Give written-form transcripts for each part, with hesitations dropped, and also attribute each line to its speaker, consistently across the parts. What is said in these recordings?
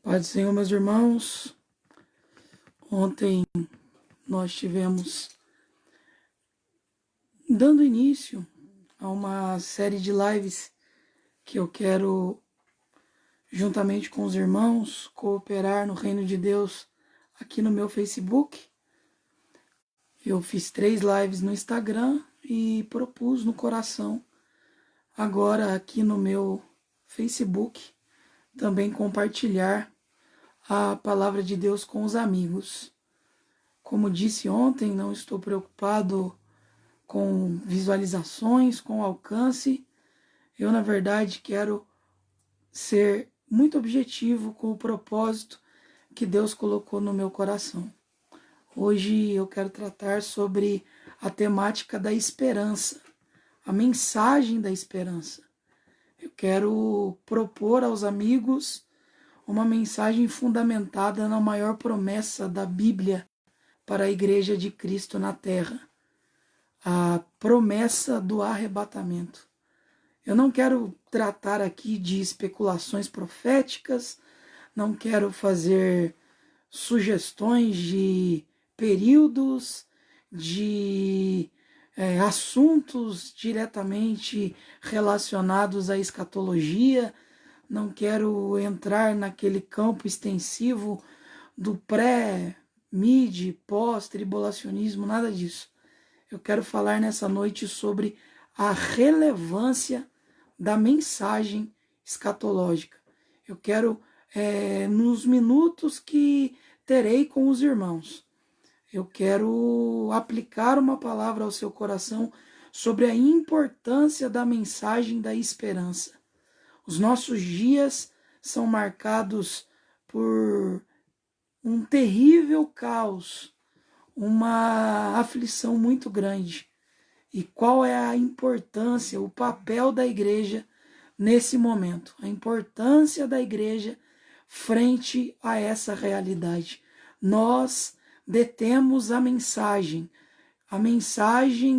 Speaker 1: Pai do Senhor, meus irmãos, ontem nós tivemos dando início a uma série de lives que eu quero, juntamente com os irmãos, cooperar no reino de Deus aqui no meu Facebook. Eu fiz 3 lives no Instagram e propus no coração, agora aqui no meu Facebook, também compartilhar a palavra de Deus com os amigos. Como disse ontem, não estou preocupado com visualizações, com alcance. Eu, na verdade, quero ser muito objetivo com o propósito que Deus colocou no meu coração. Hoje eu quero tratar sobre a temática da esperança, a mensagem da esperança. Eu quero propor aos amigos uma mensagem fundamentada na maior promessa da Bíblia para a Igreja de Cristo na Terra, a promessa do arrebatamento. Eu não quero tratar aqui de especulações proféticas, não quero fazer sugestões de períodos, de assuntos diretamente relacionados à escatologia, não quero entrar naquele campo extensivo do pré-mid, pós-tribulacionismo, nada disso. Eu quero falar nessa noite sobre a relevância da mensagem escatológica. Eu quero, nos minutos que terei com os irmãos, eu quero aplicar uma palavra ao seu coração sobre a importância da mensagem da esperança. Os nossos dias são marcados por um terrível caos, uma aflição muito grande. E qual é a importância, o papel da igreja nesse momento? A importância da igreja frente a essa realidade. Nós detemos a mensagem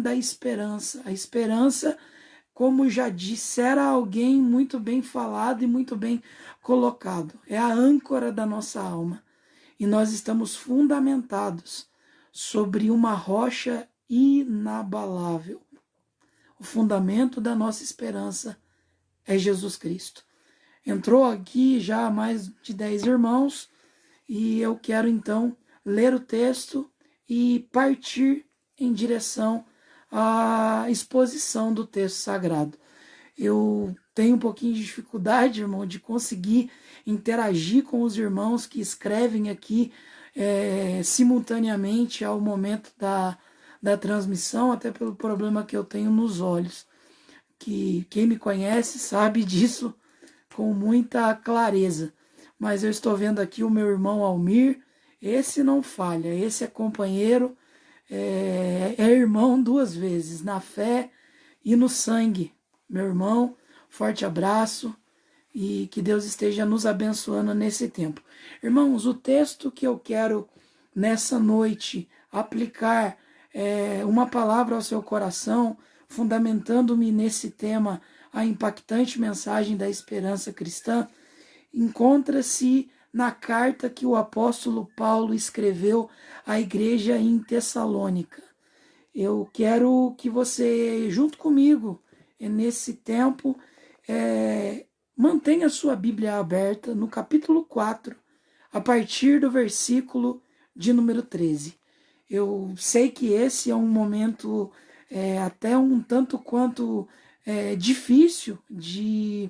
Speaker 1: da esperança. A esperança, como já dissera alguém muito bem falado e muito bem colocado, é a âncora da nossa alma. E nós estamos fundamentados sobre uma rocha inabalável. O fundamento da nossa esperança é Jesus Cristo. Entrou aqui já mais de 10 irmãos e eu quero então ler o texto e partir em direção à exposição do texto sagrado. Eu tenho um pouquinho de dificuldade, irmão, de conseguir interagir com os irmãos que escrevem aqui simultaneamente ao momento da transmissão, até pelo problema que eu tenho nos olhos, que quem me conhece sabe disso com muita clareza. Mas eu estou vendo aqui o meu irmão Almir, esse não falha, esse é companheiro, é irmão 2 vezes, na fé e no sangue. Meu irmão, forte abraço e que Deus esteja nos abençoando nesse tempo. Irmãos, o texto que eu quero nessa noite aplicar uma palavra ao seu coração, fundamentando-me nesse tema, a impactante mensagem da esperança cristã, encontra-se na carta que o apóstolo Paulo escreveu à igreja em Tessalônica. Eu quero que você, junto comigo, nesse tempo, mantenha a sua Bíblia aberta no capítulo 4, a partir do versículo de número 13. Eu sei que esse é um momento até um tanto quanto difícil de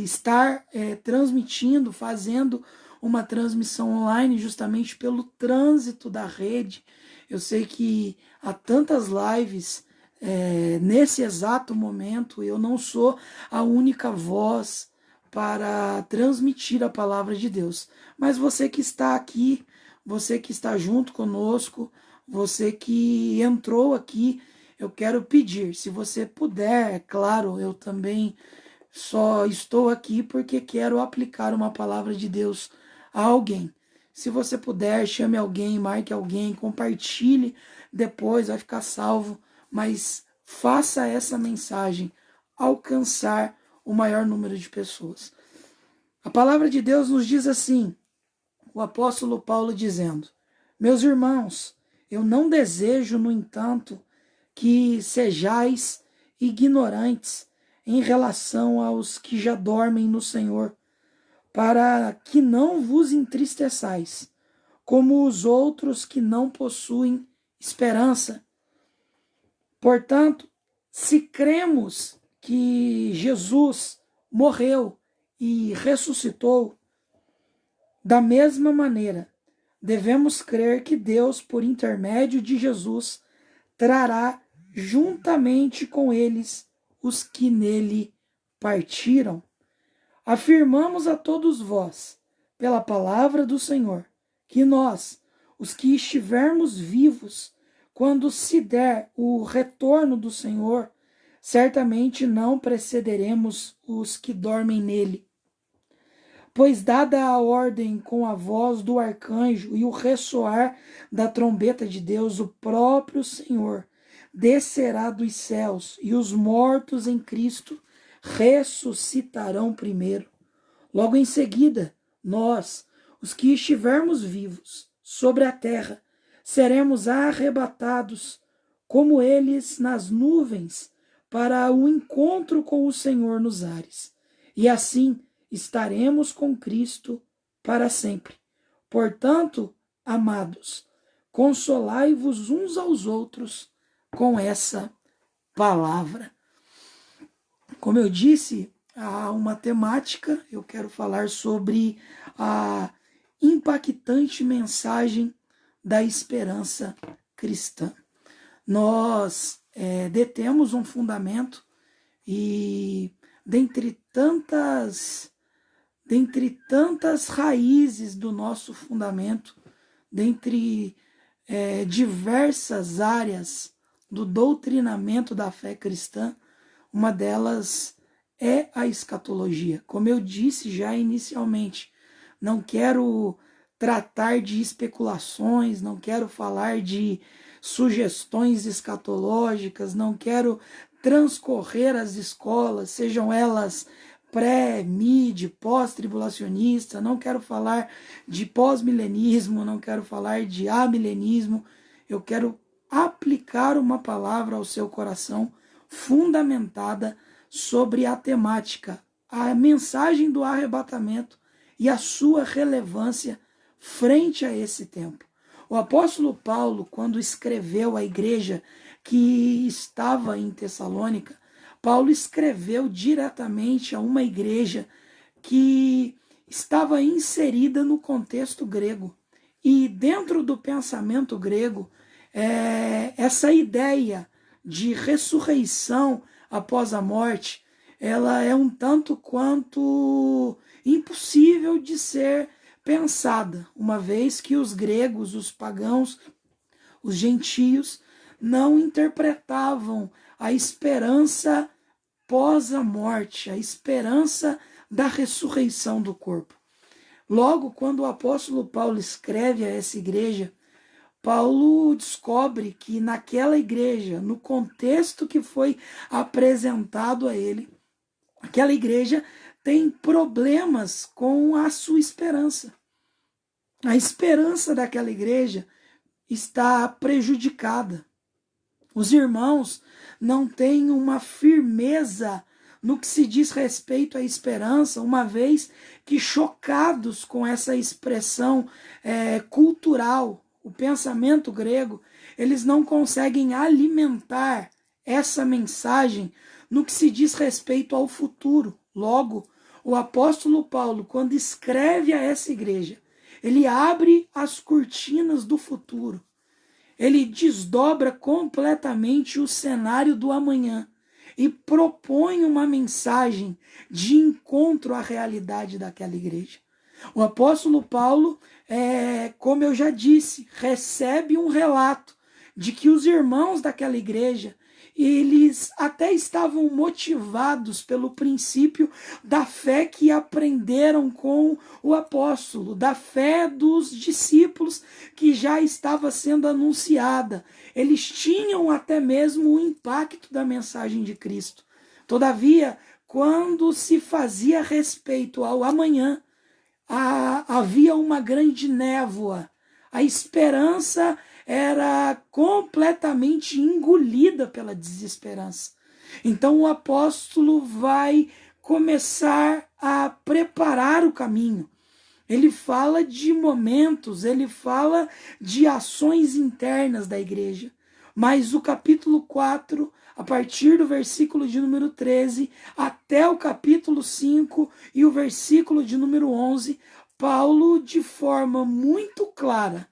Speaker 1: estar transmitindo, fazendo uma transmissão online, justamente pelo trânsito da rede. Eu sei que há tantas lives nesse exato momento, eu não sou a única voz para transmitir a palavra de Deus. Mas você que está aqui, você que está junto conosco, você que entrou aqui, eu quero pedir, se você puder, é claro, eu também só estou aqui porque quero aplicar uma palavra de Deus a alguém. Se você puder, chame alguém, marque alguém, compartilhe, depois vai ficar salvo, mas faça essa mensagem alcançar o maior número de pessoas. A palavra de Deus nos diz assim, o apóstolo Paulo dizendo: meus irmãos, eu não desejo, no entanto, que sejais ignorantes em relação aos que já dormem no Senhor, para que não vos entristeçais, como os outros que não possuem esperança. Portanto, se cremos que Jesus morreu e ressuscitou, da mesma maneira, devemos crer que Deus, por intermédio de Jesus, trará juntamente com eles os que nele partiram. Afirmamos a todos vós, pela palavra do Senhor, que nós, os que estivermos vivos, quando se der o retorno do Senhor, certamente não precederemos os que dormem nele. Pois dada a ordem com a voz do arcanjo e o ressoar da trombeta de Deus, o próprio Senhor descerá dos céus, e os mortos em Cristo ressuscitarão primeiro. Logo em seguida, nós, os que estivermos vivos sobre a terra, seremos arrebatados como eles nas nuvens para o encontro com o Senhor nos ares. E assim estaremos com Cristo para sempre. Portanto, amados, consolai-vos uns aos outros com essa palavra. Como eu disse, há uma temática, eu quero falar sobre a impactante mensagem da esperança cristã. Nós detemos um fundamento e dentre tantas raízes do nosso fundamento, dentre diversas áreas do doutrinamento da fé cristã, uma delas é a escatologia. Como eu disse já inicialmente, não quero tratar de especulações, não quero falar de sugestões escatológicas, não quero transcorrer as escolas, sejam elas pré, mid, pós-tribulacionista, não quero falar de pós-milenismo, não quero falar de amilenismo, eu quero aplicar uma palavra ao seu coração fundamentada sobre a temática, a mensagem do arrebatamento e a sua relevância frente a esse tempo. O apóstolo Paulo, quando escreveu à igreja que estava em Tessalônica, Paulo escreveu diretamente a uma igreja que estava inserida no contexto grego. E dentro do pensamento grego, essa ideia de ressurreição após a morte, ela é um tanto quanto impossível de ser pensada, uma vez que os gregos, os pagãos, os gentios, não interpretavam a esperança pós a morte, a esperança da ressurreição do corpo. Logo, quando o apóstolo Paulo escreve a essa igreja, Paulo descobre que naquela igreja, no contexto que foi apresentado a ele, aquela igreja tem problemas com a sua esperança. A esperança daquela igreja está prejudicada. Os irmãos não têm uma firmeza no que se diz respeito à esperança, uma vez que chocados com essa expressão cultural, o pensamento grego, eles não conseguem alimentar essa mensagem no que se diz respeito ao futuro. Logo, o apóstolo Paulo, quando escreve a essa igreja, ele abre as cortinas do futuro. Ele desdobra completamente o cenário do amanhã e propõe uma mensagem de encontro à realidade daquela igreja. O apóstolo Paulo, como eu já disse, recebe um relato de que os irmãos daquela igreja, eles até estavam motivados pelo princípio da fé que aprenderam com o apóstolo, da fé dos discípulos que já estava sendo anunciada. Eles tinham até mesmo o impacto da mensagem de Cristo. Todavia, quando se fazia respeito ao amanhã, havia uma grande névoa. A esperança era completamente engolida pela desesperança. Então o apóstolo vai começar a preparar o caminho. Ele fala de momentos, ele fala de ações internas da igreja. Mas o capítulo 4, a partir do versículo de número 13, até o capítulo 5 e o versículo de número 11, Paulo, de forma muito clara,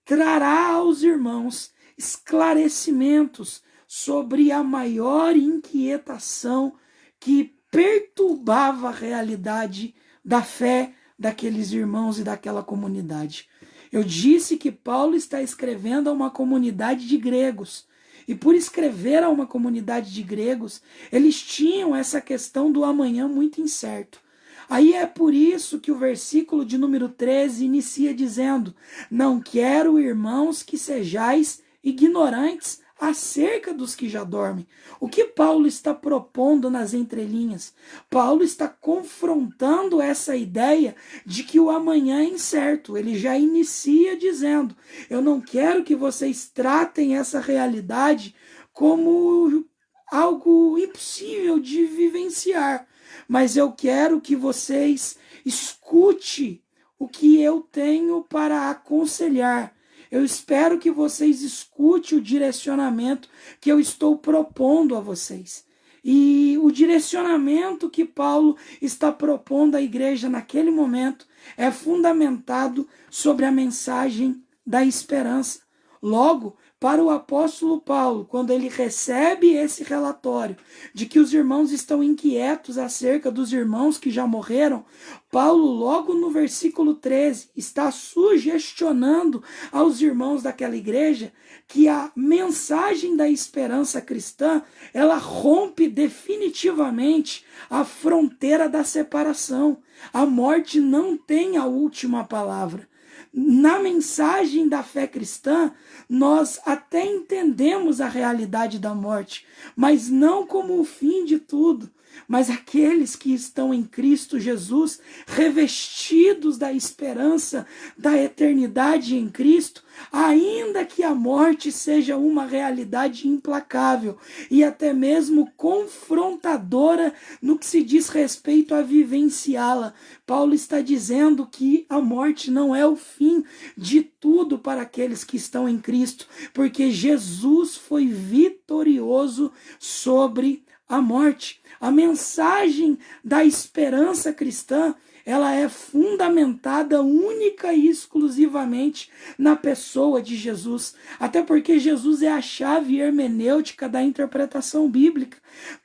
Speaker 1: trará aos irmãos esclarecimentos sobre a maior inquietação que perturbava a realidade da fé daqueles irmãos e daquela comunidade. Eu disse que Paulo está escrevendo a uma comunidade de gregos. E por escrever a uma comunidade de gregos, eles tinham essa questão do amanhã muito incerto. Aí é por isso que o versículo de número 13 inicia dizendo: não quero, irmãos, que sejais ignorantes acerca dos que já dormem. O que Paulo está propondo nas entrelinhas? Paulo está confrontando essa ideia de que o amanhã é incerto. Ele já inicia dizendo: eu não quero que vocês tratem essa realidade como algo impossível de vivenciar, mas eu quero que vocês escutem o que eu tenho para aconselhar. Eu espero que vocês escutem o direcionamento que eu estou propondo a vocês. E o direcionamento que Paulo está propondo à igreja naquele momento é fundamentado sobre a mensagem da esperança. Logo, para o apóstolo Paulo, quando ele recebe esse relatório de que os irmãos estão inquietos acerca dos irmãos que já morreram, Paulo, logo no versículo 13, está sugestionando aos irmãos daquela igreja que a mensagem da esperança cristã, ela rompe definitivamente a fronteira da separação. A morte não tem a última palavra. Na mensagem da fé cristã, nós até entendemos a realidade da morte, mas não como o fim de tudo. Mas aqueles que estão em Cristo Jesus, revestidos da esperança da eternidade em Cristo, ainda que a morte seja uma realidade implacável e até mesmo confrontadora no que se diz respeito a vivenciá-la, Paulo está dizendo que a morte não é o fim de tudo para aqueles que estão em Cristo, porque Jesus foi vitorioso sobre a morte. A mensagem da esperança cristã, ela é fundamentada única e exclusivamente na pessoa de Jesus. Até porque Jesus é a chave hermenêutica da interpretação bíblica.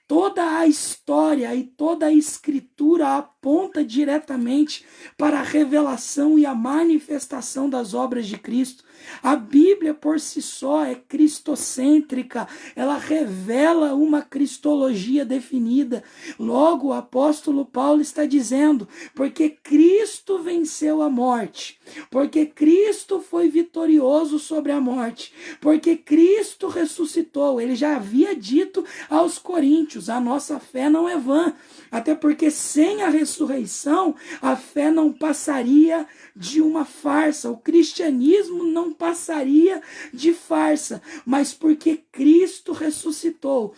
Speaker 1: Toda a história e toda a escritura aponta diretamente para a revelação e a manifestação das obras de Cristo. A Bíblia por si só é cristocêntrica, ela revela uma cristologia definida. Logo, o apóstolo Paulo está dizendo: porque Cristo venceu a morte, porque Cristo foi vitorioso sobre a morte, porque Cristo ressuscitou. Ele já havia dito aos coríntios: a nossa fé não é vã, até porque sem a ressurreição a fé não passaria de uma farsa, o cristianismo não passaria de farsa, mas porque Cristo ressuscitou,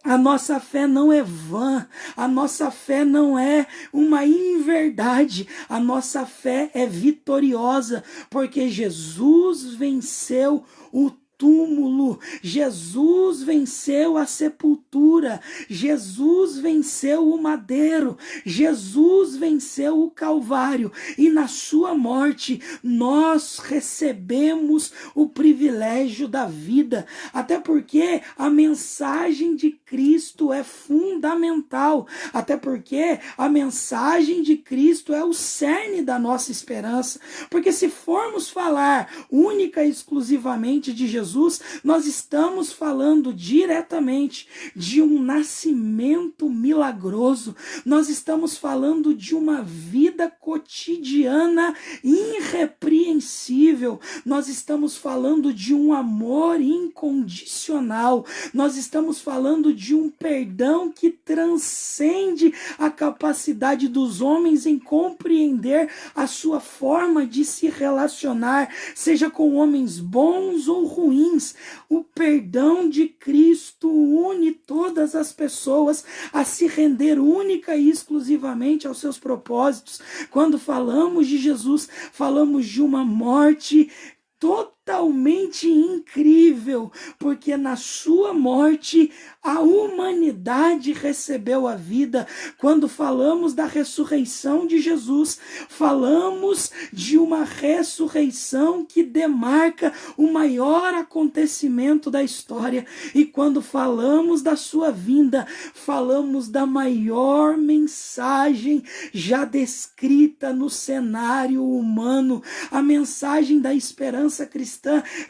Speaker 1: a nossa fé não é vã, a nossa fé não é uma inverdade, a nossa fé é vitoriosa, porque Jesus venceu o túmulo, Jesus venceu a sepultura, Jesus venceu o madeiro, Jesus venceu o Calvário, e na sua morte nós recebemos o privilégio da vida, até porque a mensagem de Cristo é fundamental, até porque a mensagem de Cristo é o cerne da nossa esperança, porque se formos falar única e exclusivamente de Jesus Jesus, nós estamos falando diretamente de um nascimento milagroso, nós estamos falando de uma vida cotidiana irrepreensível, nós estamos falando de um amor incondicional, nós estamos falando de um perdão que transcende a capacidade dos homens em compreender a sua forma de se relacionar, seja com homens bons ou ruins. O perdão de Cristo une todas as pessoas a se render única e exclusivamente aos seus propósitos. Quando falamos de Jesus, falamos de uma morte totalmente incrível, porque na sua morte a humanidade recebeu a vida. Quando falamos da ressurreição de Jesus, falamos de uma ressurreição que demarca o maior acontecimento da história. E quando falamos da sua vinda, falamos da maior mensagem já descrita no cenário humano. A mensagem da esperança cristã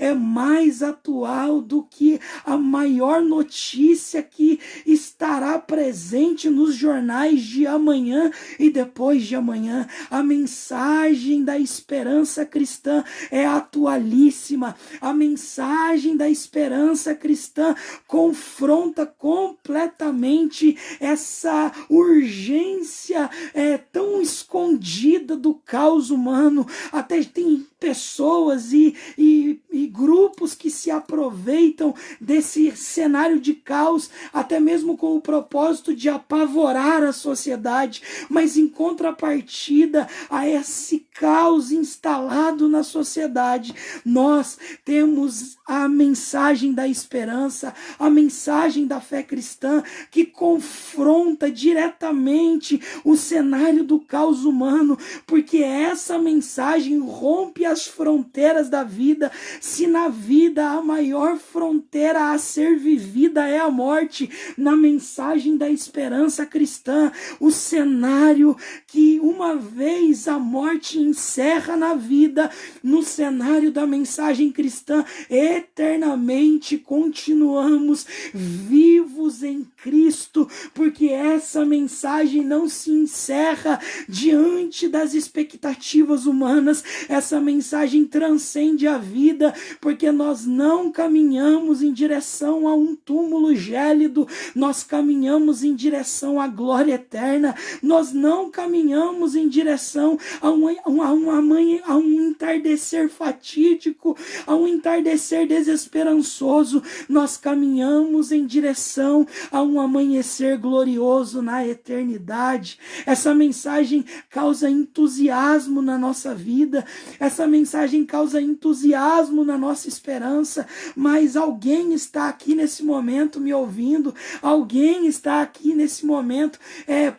Speaker 1: é mais atual do que a maior notícia que estará presente nos jornais de amanhã e depois de amanhã. A mensagem da esperança cristã é atualíssima. A mensagem da esperança cristã confronta completamente essa urgência tão escondida do caos humano. Até tem pessoas e grupos que se aproveitam desse cenário de caos, até mesmo com o propósito de apavorar a sociedade, mas em contrapartida a esse caos instalado na sociedade, nós temos a mensagem da esperança, a mensagem da fé cristã, que confronta diretamente o cenário do caos humano, porque essa mensagem rompe as fronteiras da vida. Se na vida a maior fronteira a ser vivida é a morte, na mensagem da esperança cristã, o cenário que uma vez a morte encerra na vida, no cenário da mensagem cristã, eternamente continuamos vivos em Cristo, porque essa mensagem não se encerra diante das expectativas humanas, essa mensagem transcende a vida, porque nós não caminhamos em direção a um túmulo gélido, nós caminhamos em direção à glória eterna, nós não caminhamos em direção a um entardecer fatídico, a um entardecer desesperançoso, nós caminhamos em direção a um amanhecer glorioso na eternidade. Essa mensagem causa entusiasmo na nossa vida, essa mensagem causa entusiasmo na nossa esperança, mas alguém está aqui nesse momento me ouvindo, alguém está aqui nesse momento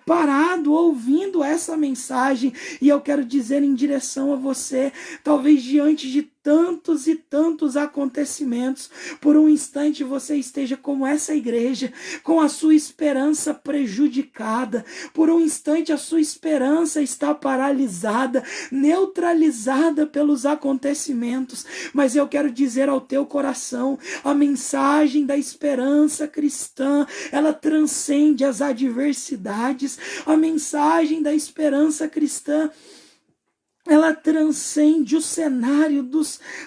Speaker 1: parado ouvindo essa mensagem, e eu quero dizer em direção a você, talvez diante de tantos e tantos acontecimentos, por um instante você esteja como essa igreja, com a sua esperança prejudicada, por um instante a sua esperança está paralisada, neutralizada pelos acontecimentos, mas eu quero dizer ao teu coração, a mensagem da esperança cristã, ela transcende as adversidades, a mensagem da esperança cristã, ela transcende o cenário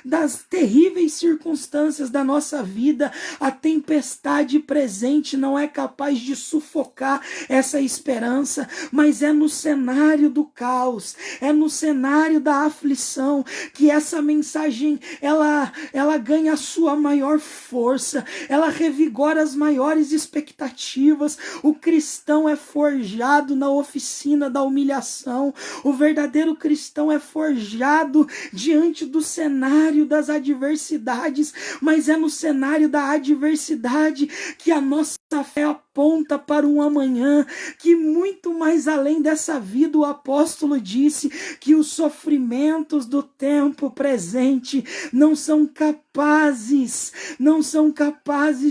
Speaker 1: das terríveis circunstâncias da nossa vida. A tempestade presente não é capaz de sufocar essa esperança, mas é no cenário do caos, é no cenário da aflição que essa mensagem ela ganha a sua maior força, ela revigora as maiores expectativas. O cristão é forjado na oficina da humilhação, o verdadeiro cristão é forjado diante do cenário das adversidades, mas é no cenário da adversidade que a nossa fé aponta para um amanhã, que muito mais além dessa vida, o apóstolo disse que os sofrimentos do tempo presente não são capazes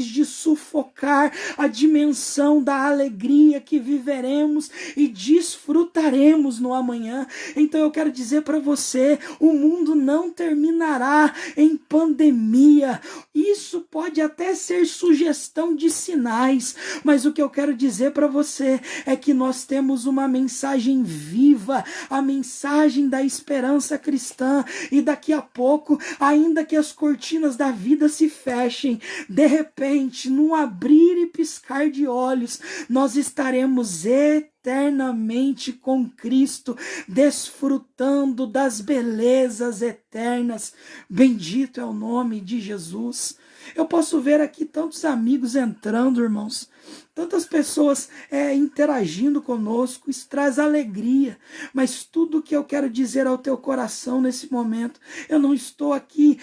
Speaker 1: de sufocar a dimensão da alegria que viveremos e desfrutaremos no amanhã. Então eu quero dizer para você, o mundo não terminará em pandemia. Isso pode até ser sugestão de sinais, mas o que eu quero dizer para você é que nós temos uma mensagem viva, a mensagem da esperança cristã, e daqui a pouco, ainda que as cortinas da vida se fechem, de repente, num abrir e piscar de olhos, nós estaremos eternamente com Cristo, desfrutando das belezas eternas. Bendito é o nome de Jesus. Eu posso ver aqui tantos amigos entrando, irmãos, tantas pessoas interagindo conosco. Isso traz alegria, mas tudo que eu quero dizer ao teu coração nesse momento, eu não estou aqui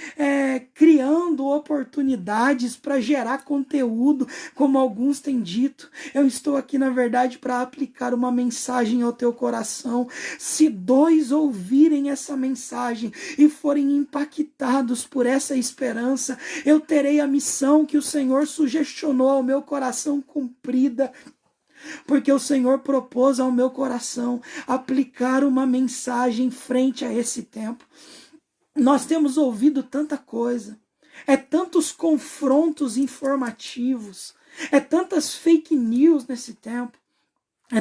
Speaker 1: criando oportunidades para gerar conteúdo, como alguns têm dito. Eu estou aqui, na verdade, para aplicar uma mensagem ao teu coração. Se dois ouvirem essa mensagem e forem impactados por essa esperança, eu terei a missão que o Senhor sugestionou ao meu coração cumprida, porque o Senhor propôs ao meu coração aplicar uma mensagem frente a esse tempo. Nós temos ouvido tanta coisa, tantos confrontos informativos, tantas fake news nesse tempo,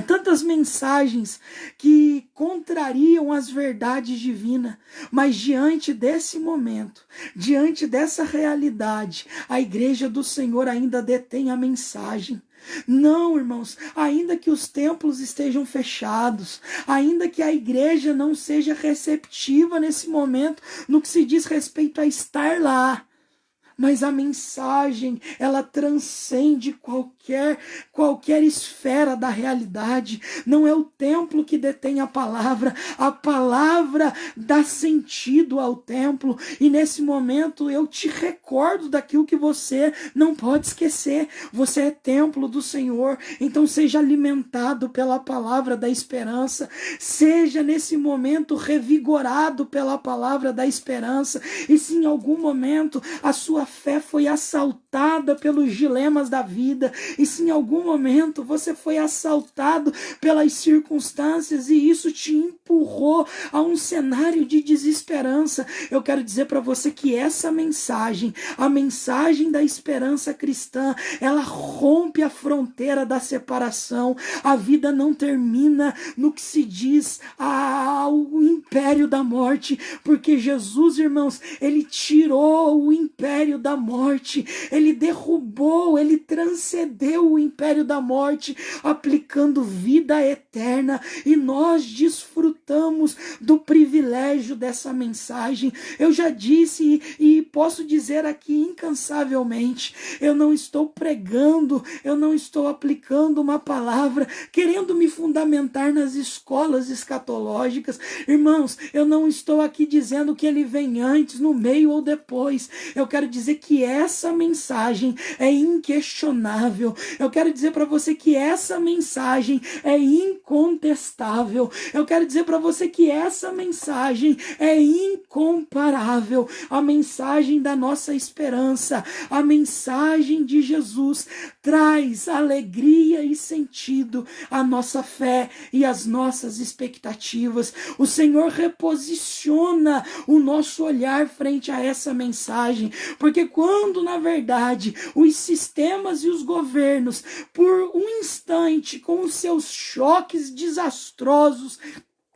Speaker 1: tantas mensagens que contrariam as verdades divinas, mas diante desse momento, diante dessa realidade, a igreja do Senhor ainda detém a mensagem. Não, irmãos, ainda que os templos estejam fechados, ainda que a igreja não seja receptiva nesse momento no que se diz respeito a estar lá, mas a mensagem, ela transcende qualquer esfera da realidade. Não é o templo que detém a palavra dá sentido ao templo, e nesse momento eu te recordo daquilo que você não pode esquecer. Você é templo do Senhor, então seja alimentado pela palavra da esperança, seja nesse momento revigorado pela palavra da esperança, e se em algum momento a sua fé foi assaltada pelos dilemas da vida, e se em algum momento você foi assaltado pelas circunstâncias e isso te empurrou a um cenário de desesperança, eu quero dizer para você que essa mensagem, a mensagem da esperança cristã, ela rompe a fronteira da separação. A vida não termina no que se diz ao império da morte, porque Jesus, irmãos, ele tirou o império da morte, ele derrubou, ele transcendeu o império da morte, aplicando vida eterna, e nós desfrutamos do privilégio dessa mensagem. Eu já disse e posso dizer aqui incansavelmente, eu não estou pregando, eu não estou aplicando uma palavra querendo me fundamentar nas escolas escatológicas. Irmãos, eu não estou aqui dizendo que ele vem antes, no meio ou depois. Eu quero dizer que essa mensagem é inquestionável. Eu quero dizer para você que essa mensagem é incontestável. Eu quero dizer para você que essa mensagem é incomparável. A mensagem da nossa esperança, a mensagem de Jesus, traz alegria e sentido à nossa fé e às nossas expectativas. O Senhor reposiciona o nosso olhar frente a essa mensagem, porque quando, na verdade, os sistemas e os governos, por um instante, com os seus choques desastrosos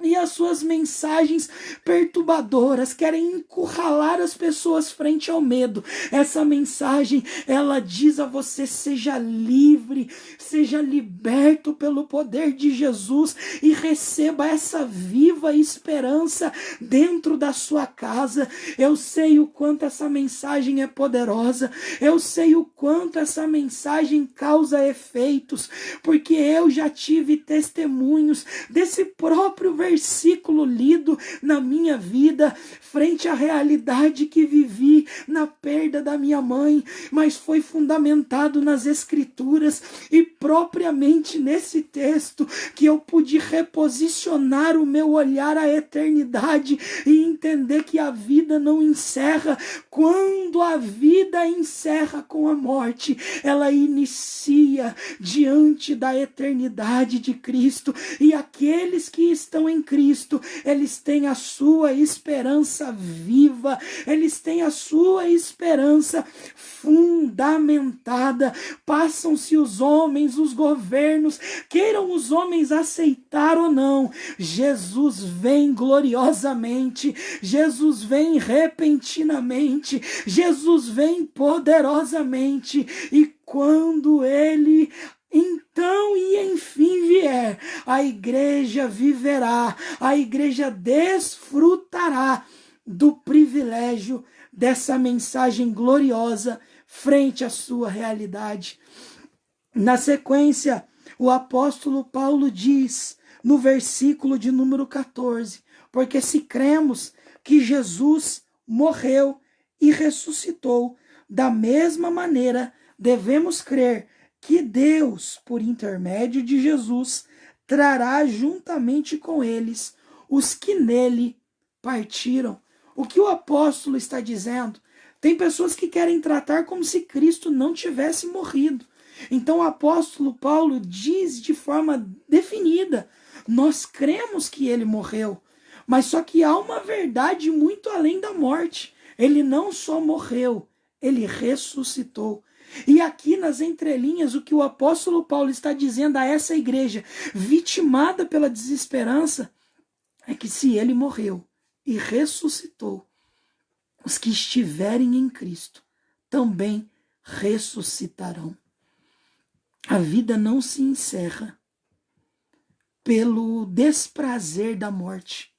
Speaker 1: e as suas mensagens perturbadoras, querem encurralar as pessoas frente ao medo, essa mensagem, ela diz a você: seja livre, seja liberto pelo poder de Jesus e receba essa viva esperança dentro da sua casa. Eu sei o quanto essa mensagem é poderosa, eu sei o quanto essa mensagem causa efeitos, porque eu já tive testemunhos desse próprio versículo lido na minha vida, frente à realidade que vivi na perda da minha mãe, mas foi fundamentado nas Escrituras, e propriamente nesse texto que eu pude reposicionar o meu olhar à eternidade e entender que a vida não encerra quando a vida encerra com a morte. Ela inicia diante da eternidade de Cristo, e aqueles que estão em Cristo, eles têm a sua esperança viva, eles têm a sua esperança fundamentada. Passam-se os homens, os governos, queiram os homens aceitar ou não, Jesus vem gloriosamente, Jesus vem repentinamente, Jesus vem poderosamente, e quando ele então e enfim vier, a igreja viverá, a igreja desfrutará do privilégio dessa mensagem gloriosa frente à sua realidade. Na sequência, o apóstolo Paulo diz, no versículo de número 14, porque se cremos que Jesus morreu e ressuscitou, da mesma maneira devemos crer que Deus, por intermédio de Jesus, trará juntamente com eles os que nele partiram. O que o apóstolo está dizendo? Tem pessoas que querem tratar como se Cristo não tivesse morrido. Então o apóstolo Paulo diz de forma definida, nós cremos que ele morreu, mas só que há uma verdade muito além da morte. Ele não só morreu, ele ressuscitou. E aqui nas entrelinhas, o que o apóstolo Paulo está dizendo a essa igreja, vitimada pela desesperança, é que se ele morreu e ressuscitou, os que estiverem em Cristo também ressuscitarão. A vida não se encerra pelo desprazer da morte.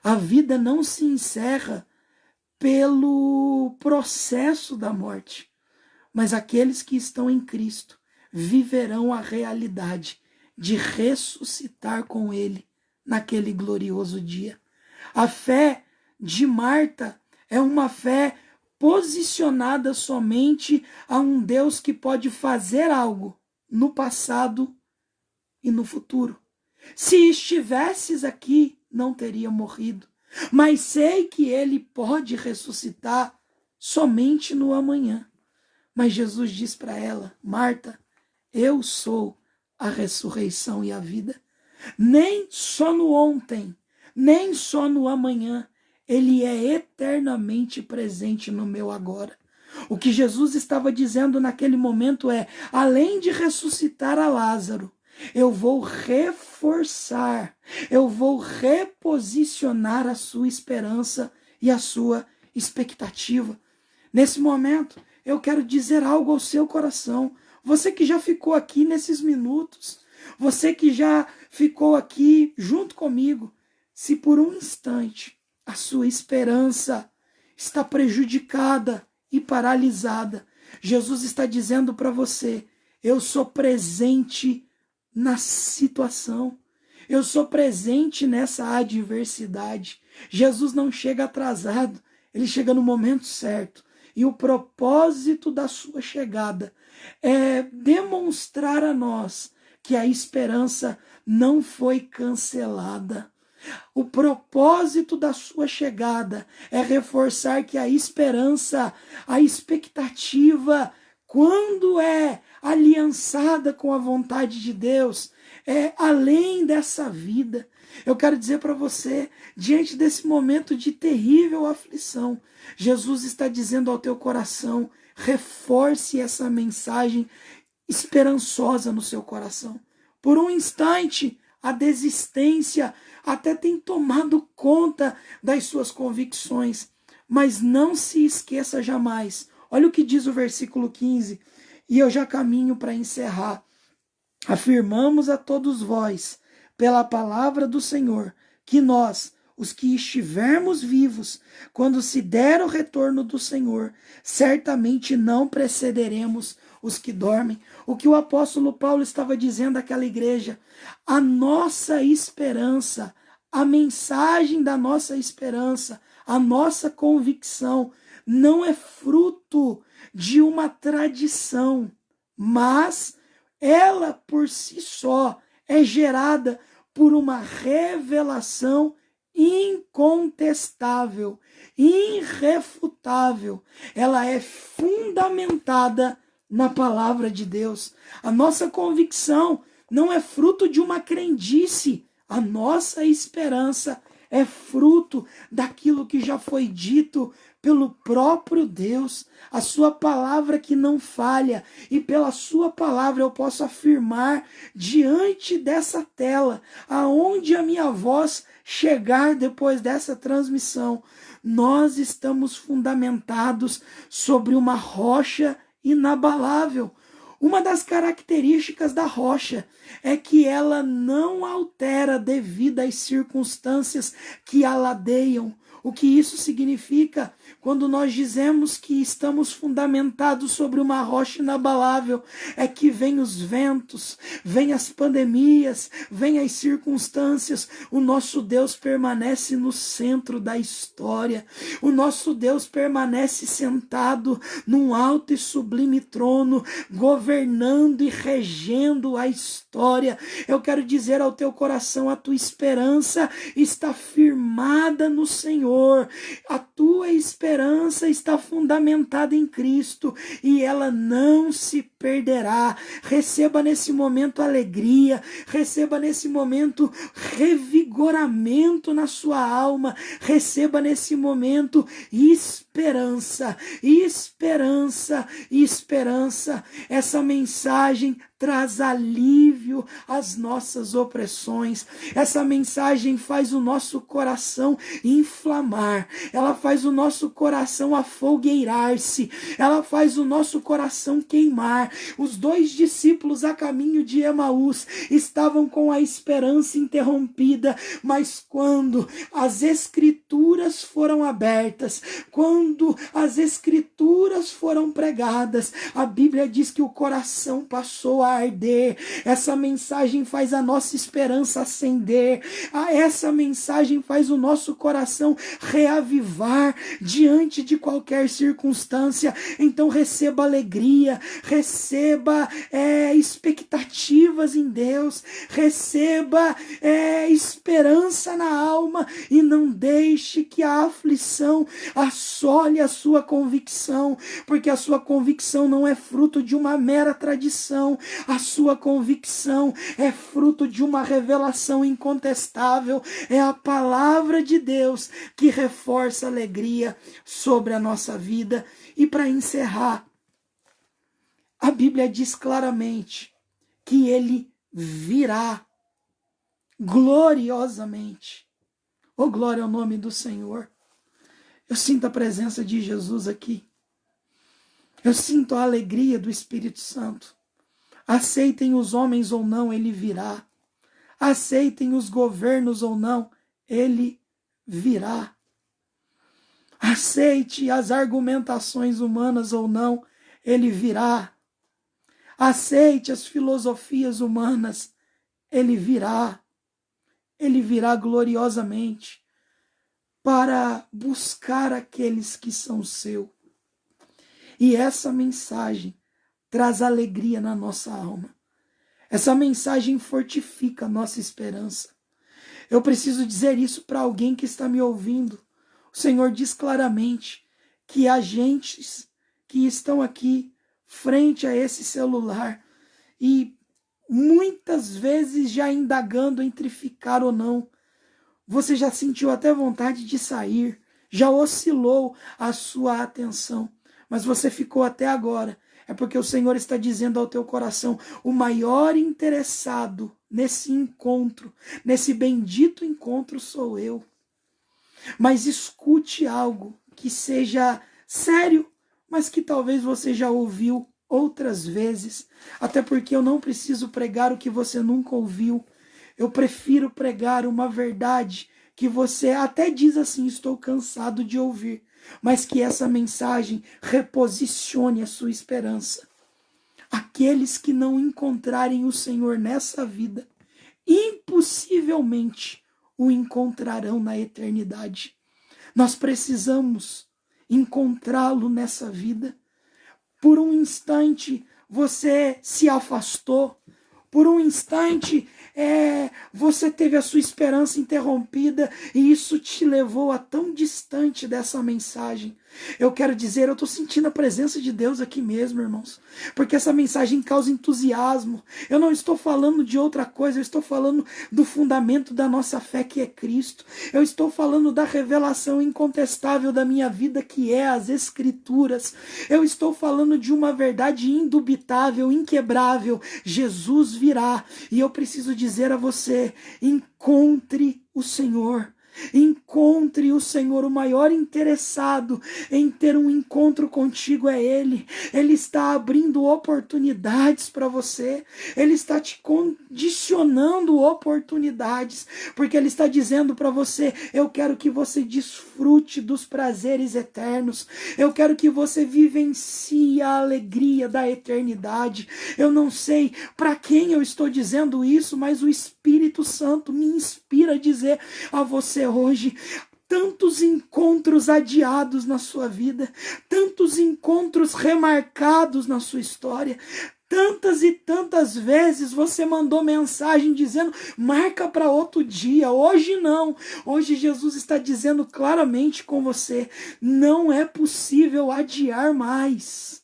Speaker 1: A vida não se encerra pelo processo da morte. Mas aqueles que estão em Cristo viverão a realidade de ressuscitar com Ele naquele glorioso dia. A fé de Marta é uma fé posicionada somente a um Deus que pode fazer algo no passado e no futuro. Se estivesses aqui, não teria morrido, mas sei que Ele pode ressuscitar somente no amanhã. Mas Jesus diz para ela, Marta, eu sou a ressurreição e a vida. Nem só no ontem, nem só no amanhã, ele é eternamente presente no meu agora. O que Jesus estava dizendo naquele momento é, além de ressuscitar a Lázaro, eu vou reforçar, eu vou reposicionar a sua esperança e a sua expectativa. Nesse momento, eu quero dizer algo ao seu coração. Você que já ficou aqui nesses minutos, você que já ficou aqui junto comigo, se por um instante a sua esperança está prejudicada e paralisada, Jesus está dizendo para você, eu sou presente na situação, eu sou presente nessa adversidade. Jesus não chega atrasado, ele chega no momento certo. E o propósito da sua chegada é demonstrar a nós que a esperança não foi cancelada. O propósito da sua chegada é reforçar que a esperança, a expectativa, quando é aliançada com a vontade de Deus, é além dessa vida. Eu quero dizer para você, diante desse momento de terrível aflição, Jesus está dizendo ao teu coração, reforce essa mensagem esperançosa no seu coração. Por um instante, a desistência até tem tomado conta das suas convicções, mas não se esqueça jamais. Olha o que diz o versículo 15, e eu já caminho para encerrar. Afirmamos a todos vós, pela palavra do Senhor, que nós, os que estivermos vivos, quando se der o retorno do Senhor, certamente não precederemos os que dormem. O que o apóstolo Paulo estava dizendo àquela igreja, a nossa esperança, a mensagem da nossa esperança, a nossa convicção, não é fruto de uma tradição, mas ela por si só é gerada por uma revelação incontestável, irrefutável. Ela é fundamentada na palavra de Deus. A nossa convicção não é fruto de uma crendice. A nossa esperança é fruto daquilo que já foi dito pelo próprio Deus, a sua palavra que não falha, e pela sua palavra eu posso afirmar diante dessa tela, aonde a minha voz chegar depois dessa transmissão, nós estamos fundamentados sobre uma rocha inabalável. Uma das características da rocha é que ela não altera devido às circunstâncias que a ladeiam. O que isso significa? Quando nós dizemos que estamos fundamentados sobre uma rocha inabalável, é que vem os ventos, vem as pandemias, vem as circunstâncias, o nosso Deus permanece no centro da história. O nosso Deus permanece sentado num alto e sublime trono, governando e regendo a história. Eu quero dizer ao teu coração, a tua esperança está firmada no Senhor. A tua esperança está fundamentada em Cristo e ela não se perderá. Receba nesse momento alegria, receba nesse momento revigoramento na sua alma, receba nesse momento esperança, esperança, esperança. Essa mensagem traz alívio às nossas opressões. Essa mensagem faz o nosso coração inflamar. Ela faz o nosso coração afogueirar-se. Ela faz o nosso coração queimar. Os 2 discípulos a caminho de Emaús estavam com a esperança interrompida, mas quando as escrituras foram abertas, quando as escrituras foram pregadas, a Bíblia diz que o coração passou a arder. Essa mensagem faz a nossa esperança acender. Essa mensagem faz o nosso coração reavivar diante de qualquer circunstância. Então receba alegria, receba expectativas em Deus, receba esperança na alma e não deixe que a aflição assole a sua convicção, porque a sua convicção não é fruto de uma mera tradição. A sua convicção é fruto de uma revelação incontestável. É a palavra de Deus que reforça a alegria sobre a nossa vida. E para encerrar, a Bíblia diz claramente que ele virá gloriosamente. Oh, glória ao nome do Senhor. Eu sinto a presença de Jesus aqui. Eu sinto a alegria do Espírito Santo. Aceitem os homens ou não, ele virá. Aceitem os governos ou não, ele virá. Aceite as argumentações humanas ou não, ele virá. Aceite as filosofias humanas, ele virá. Ele virá gloriosamente para buscar aqueles que são seus. E essa mensagem traz alegria na nossa alma. Essa mensagem fortifica a nossa esperança. Eu preciso dizer isso para alguém que está me ouvindo. O Senhor diz claramente que agentes que estão aqui frente a esse celular e muitas vezes já indagando entre ficar ou não, você já sentiu até vontade de sair, já oscilou a sua atenção, mas você ficou até agora. É porque o Senhor está dizendo ao teu coração, o maior interessado nesse encontro, nesse bendito encontro sou eu. Mas escute algo que seja sério, mas que talvez você já ouviu outras vezes, até porque eu não preciso pregar o que você nunca ouviu. Eu prefiro pregar uma verdade que você até diz assim, estou cansado de ouvir, mas que essa mensagem reposicione a sua esperança. Aqueles que não encontrarem o Senhor nessa vida, impossivelmente o encontrarão na eternidade. Nós precisamos encontrá-lo nessa vida. Por um instante, você se afastou. Por um instante, você teve a sua esperança interrompida e isso te levou a tão distante dessa mensagem. Eu quero dizer, eu estou sentindo a presença de Deus aqui mesmo, irmãos, porque essa mensagem causa entusiasmo. Eu não estou falando de outra coisa, eu estou falando do fundamento da nossa fé, que é Cristo. Eu estou falando da revelação incontestável da minha vida, que é as Escrituras. Eu estou falando de uma verdade indubitável, inquebrável. Jesus virá. E eu preciso dizer a você, encontre o Senhor. Encontre o Senhor. O maior interessado em ter um encontro contigo é Ele. Ele está abrindo oportunidades para você. Ele está te condicionando oportunidades, porque Ele está dizendo para você: eu quero que você desfrute dos prazeres eternos. Eu quero que você vivencie a alegria da eternidade. Eu não sei para quem eu estou dizendo isso, mas o Espírito Santo me inspira a dizer a você hoje: tantos encontros adiados na sua vida, tantos encontros remarcados na sua história, tantas e tantas vezes você mandou mensagem dizendo: marca para outro dia, hoje não. Hoje Jesus está dizendo claramente com você: não é possível adiar mais.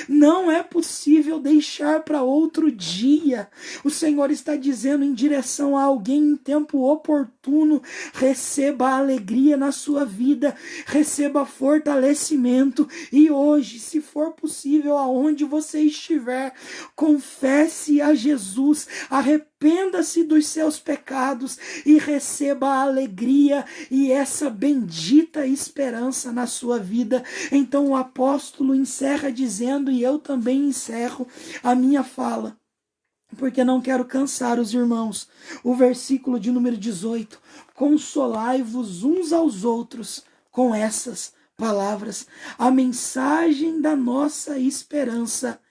Speaker 1: Não é possível deixar para outro dia. O Senhor está dizendo em direção a alguém em tempo oportuno: receba alegria na sua vida, receba fortalecimento. E hoje, se for possível, aonde você estiver, confesse a Jesus, arrependa-se dos seus pecados e receba a alegria e essa bendita esperança na sua vida. Então o apóstolo encerra dizendo, e eu também encerro a minha fala, porque não quero cansar os irmãos. O versículo de número 18: consolai-vos uns aos outros com essas palavras. A mensagem da nossa esperança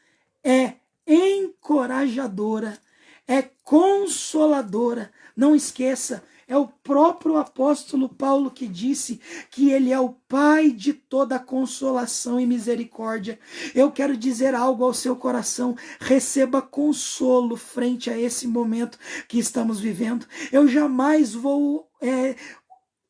Speaker 1: é encorajadora, é consoladora. Não esqueça, é o próprio apóstolo Paulo que disse que ele é o Pai de toda consolação e misericórdia. Eu quero dizer algo ao seu coração: receba consolo frente a esse momento que estamos vivendo. Eu jamais vou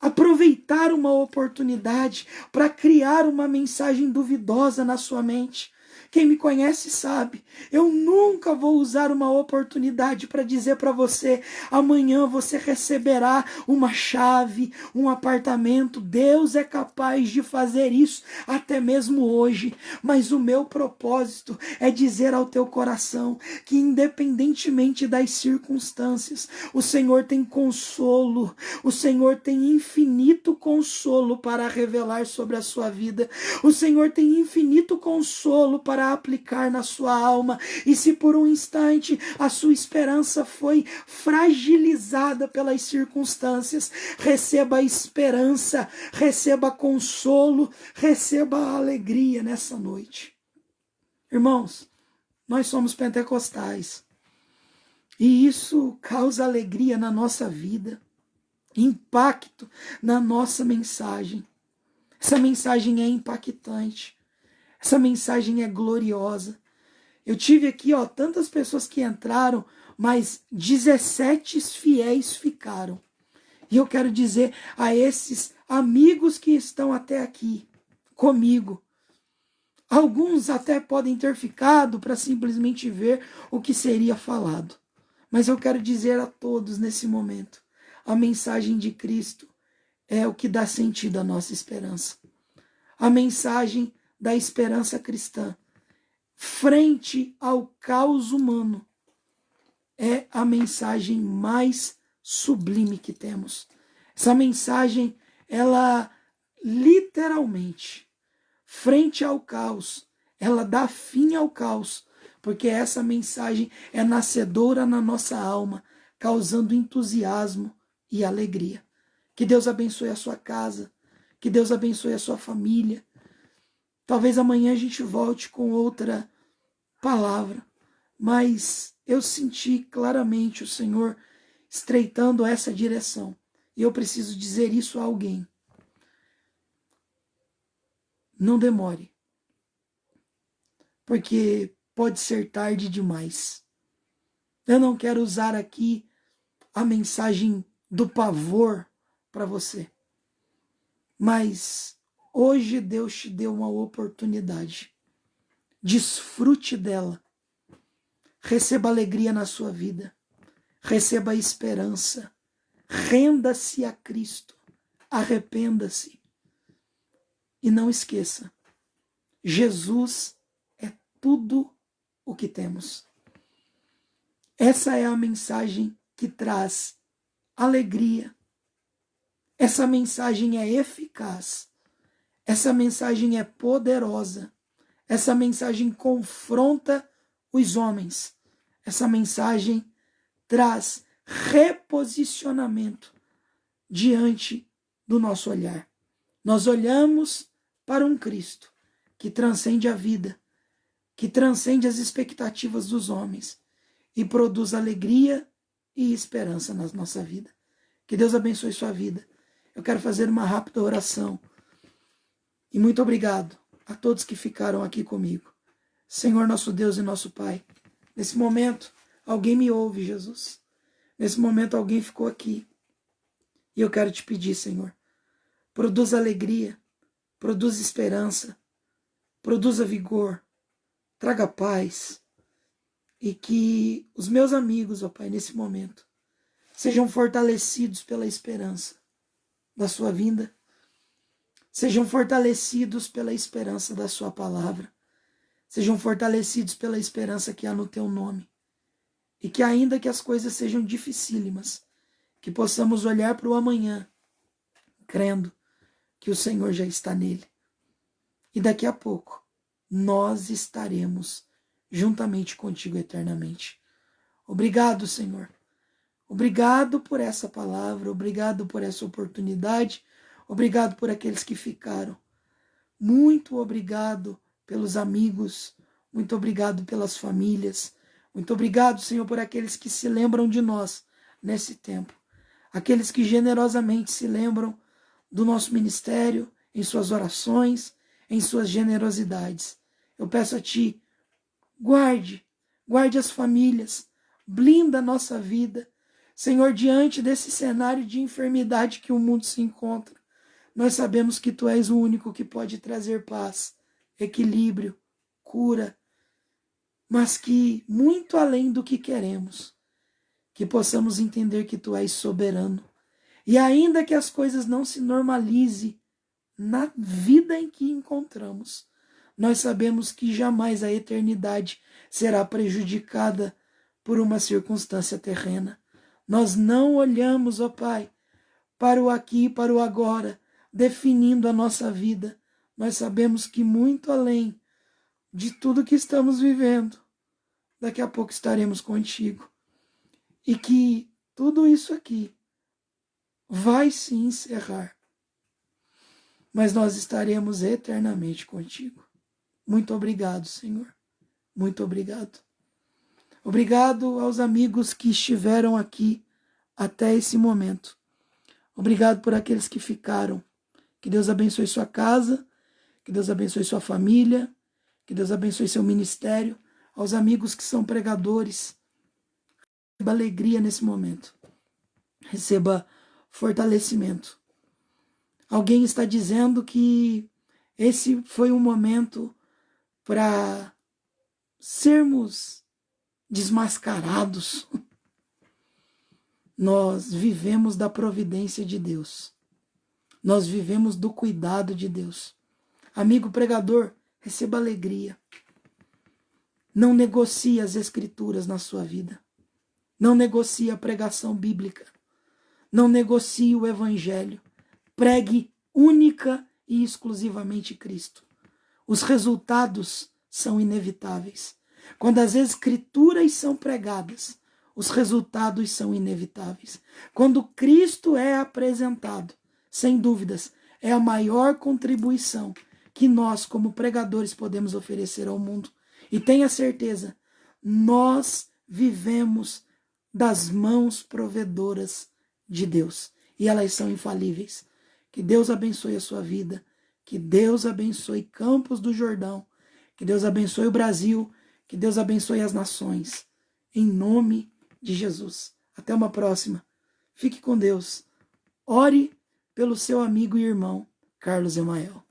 Speaker 1: aproveitar uma oportunidade para criar uma mensagem duvidosa na sua mente. Quem me conhece sabe, eu nunca vou usar uma oportunidade para dizer para você: amanhã você receberá uma chave, um apartamento. Deus é capaz de fazer isso até mesmo hoje. Mas o meu propósito é dizer ao teu coração que, independentemente das circunstâncias, o Senhor tem consolo, o Senhor tem infinito consolo para revelar sobre a sua vida. O Senhor tem infinito consolo para aplicar na sua alma. E se por um instante a sua esperança foi fragilizada pelas circunstâncias, receba a esperança, receba consolo, receba a alegria nessa noite. Irmãos, nós somos pentecostais e isso causa alegria na nossa vida, impacto na nossa mensagem. Essa mensagem é impactante. Essa mensagem é gloriosa. Eu tive aqui, tantas pessoas que entraram, mas 17 fiéis ficaram. E eu quero dizer a esses amigos que estão até aqui comigo, alguns até podem ter ficado para simplesmente ver o que seria falado. Mas eu quero dizer a todos nesse momento: a mensagem de Cristo é o que dá sentido à nossa esperança. A mensagem da esperança cristã, frente ao caos humano, é a mensagem mais sublime que temos. Essa mensagem, ela literalmente, frente ao caos, ela dá fim ao caos, porque essa mensagem é nascedora na nossa alma, causando entusiasmo e alegria. Que Deus abençoe a sua casa, que Deus abençoe a sua família. Talvez amanhã a gente volte com outra palavra, mas eu senti claramente o Senhor estreitando essa direção. E eu preciso dizer isso a alguém. Não demore, porque pode ser tarde demais. Eu não quero usar aqui a mensagem do pavor para você. Mas hoje Deus te deu uma oportunidade. Desfrute dela. Receba alegria na sua vida. Receba esperança. Renda-se a Cristo. Arrependa-se. E não esqueça, Jesus é tudo o que temos. Essa é a mensagem que traz alegria. Essa mensagem é eficaz. Essa mensagem é poderosa. Essa mensagem confronta os homens. Essa mensagem traz reposicionamento diante do nosso olhar. Nós olhamos para um Cristo que transcende a vida, que transcende as expectativas dos homens e produz alegria e esperança na nossa vida. Que Deus abençoe sua vida. Eu quero fazer uma rápida oração. E muito obrigado a todos que ficaram aqui comigo. Senhor, nosso Deus e nosso Pai, nesse momento alguém me ouve, Jesus. Nesse momento alguém ficou aqui. E eu quero te pedir, Senhor, produza alegria, produza esperança, produza vigor, traga paz. E que os meus amigos, ó Pai, nesse momento, sejam fortalecidos pela esperança da sua vinda. Sejam fortalecidos pela esperança da sua palavra. Sejam fortalecidos pela esperança que há no teu nome. E que ainda que as coisas sejam dificílimas, que possamos olhar para o amanhã, crendo que o Senhor já está nele. E daqui a pouco, nós estaremos juntamente contigo eternamente. Obrigado, Senhor. Obrigado por essa palavra, obrigado por essa oportunidade, obrigado por aqueles que ficaram. Muito obrigado pelos amigos, muito obrigado pelas famílias, muito obrigado, Senhor, por aqueles que se lembram de nós nesse tempo, aqueles que generosamente se lembram do nosso ministério, em suas orações, em suas generosidades. Eu peço a Ti, guarde as famílias, blinda a nossa vida. Senhor, diante desse cenário de enfermidade que o mundo se encontra, nós sabemos que Tu és o único que pode trazer paz, equilíbrio, cura, mas que muito além do que queremos, que possamos entender que Tu és soberano. E ainda que as coisas não se normalizem na vida em que encontramos, nós sabemos que jamais a eternidade será prejudicada por uma circunstância terrena. Nós não olhamos, ó Pai, para o aqui e para o agora, definindo a nossa vida. Nós sabemos que muito além de tudo que estamos vivendo, daqui a pouco estaremos contigo. E que tudo isso aqui vai se encerrar, mas nós estaremos eternamente contigo. Muito obrigado, Senhor. Muito obrigado. Obrigado aos amigos que estiveram aqui até esse momento. Obrigado por aqueles que ficaram. Que Deus abençoe sua casa, que Deus abençoe sua família, que Deus abençoe seu ministério. Aos amigos que são pregadores, receba alegria nesse momento. Receba fortalecimento. Alguém está dizendo que esse foi um momento para sermos desmascarados. Nós vivemos da providência de Deus. Nós vivemos do cuidado de Deus. Amigo pregador, receba alegria. Não negocie as escrituras na sua vida. Não negocie a pregação bíblica. Não negocie o evangelho. Pregue única e exclusivamente Cristo. Os resultados são inevitáveis. Quando as escrituras são pregadas, os resultados são inevitáveis. Quando Cristo é apresentado, sem dúvidas, é a maior contribuição que nós, como pregadores, podemos oferecer ao mundo. E tenha certeza, nós vivemos das mãos provedoras de Deus. E elas são infalíveis. Que Deus abençoe a sua vida. Que Deus abençoe Campos do Jordão. Que Deus abençoe o Brasil. Que Deus abençoe as nações. Em nome de Jesus. Até uma próxima. Fique com Deus. Ore pelo seu amigo e irmão, Carlos Emael.